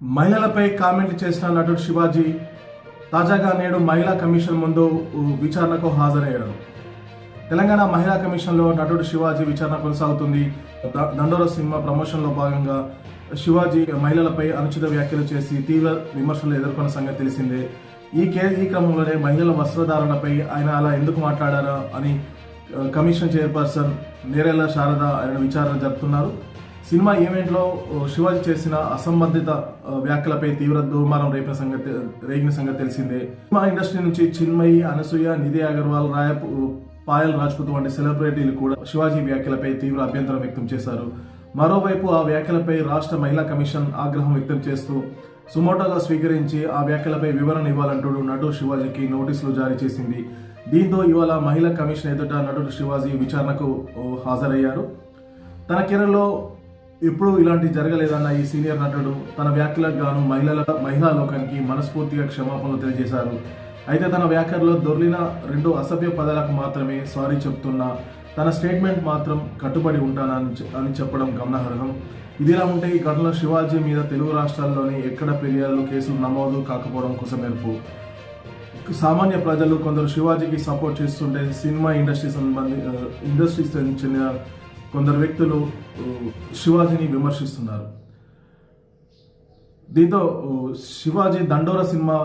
మహిళలపై కామెంట్ చేసిన నటుడు శివాజీ తాజాగా నేడు మహిళా కమిషన్ ముందు విచారణకు హాజరయ్యారు. తెలంగాణ మహిళా కమిషన్లో నటుడు శివాజీ విచారణ కొనసాగుతుంది. దండోర సినిమా ప్రమోషన్లో భాగంగా శివాజీ మహిళలపై అనుచిత వ్యాఖ్యలు చేసి తీవ్ర విమర్శలు ఎదుర్కొన్న సంగతి తెలిసిందే. ఈ క్రమంలోనే మహిళల వస్త్రధారణపై ఆయన అలా ఎందుకు మాట్లాడారా అని కమిషన్ చైర్పర్సన్ నేరెళ్ల శారద ఆయన విచారణ జరుపుతున్నారు. సినిమా ఈవెంట్లో శివాజీ చేసిన అసంబంధిత వ్యాఖ్యలపై తీవ్ర దుమారం రేగిన సంగతి తెలిసిందే. సినిమా ఇండస్ట్రీ నుంచి చిన్మయి, అనసూయ, నిధి అగర్వాల్, పాయల్ రాజ్పుత్ వంటి సెలబ్రిటీలు కూడా శివాజీ వ్యాఖ్యలపై తీవ్ర అభ్యంతరం వ్యక్తం చేశారు. మరోవైపు ఆ వ్యాఖ్యలపై రాష్ట్ర మహిళా కమిషన్ ఆగ్రహం వ్యక్తం చేస్తూ సుమోటోగా స్వీకరించి ఆ వ్యాఖ్యలపై వివరణ ఇవ్వాలంటూ నటుడు శివాజీకి నోటీసులు జారీ చేసింది. దీంతో ఇవాళ మహిళా కమిషన్ ఎదుట నటుడు శివాజీ విచారణకు హాజరయ్యారు. తన కెరీర్లో ఎప్పుడూ ఇలాంటి జరగలేదన్న ఈ సీనియర్ నటుడు తన వ్యాఖ్యలకు గాను మహిళా లోకానికి మనస్ఫూర్తిగా క్షమాపణలు తెలియజేశారు. అయితే తన వ్యాఖ్యల్లో దొర్లిన 2 అసభ్య పదాలకు మాత్రమే సారీ చెప్తున్నా తన స్టేట్మెంట్ మాత్రం కట్టుబడి ఉంటానని చెప్పడం గమనార్హం. ఇదిలా ఉంటే ఈ ఘటనలో శివాజీ మీద తెలుగు రాష్ట్రాల్లోని ఎక్కడ ఫిర్యాదులు, కేసులు నమోదు కాకపోవడం కొసమెరుపు. సామాన్య ప్రజలు కొందరు శివాజీకి సపోర్ట్ చేస్తుంటే సినిమా ఇండస్ట్రీకి చెందిన కొందరు వ్యక్తులు శివాజీని విమర్శిస్తున్నారు. దీంతో శివాజీ దండోర సినిమా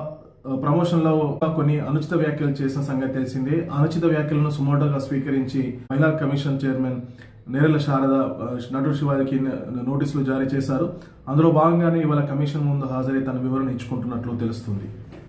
ప్రమోషన్లో కొన్ని అనుచిత వ్యాఖ్యలు చేసిన సంగతి తెలిసిందే. అనుచిత వ్యాఖ్యలను సుమోటోగా స్వీకరించి మహిళా కమిషన్ చైర్మన్ నేరెళ్ల శారద నటుడు శివాజీకి నోటీసులు జారీ చేశారు. అందులో భాగంగానే ఇవాళ కమిషన్ ముందు హాజరై తన వివరణ ఇచ్చుకుంటున్నట్లు తెలుస్తుంది.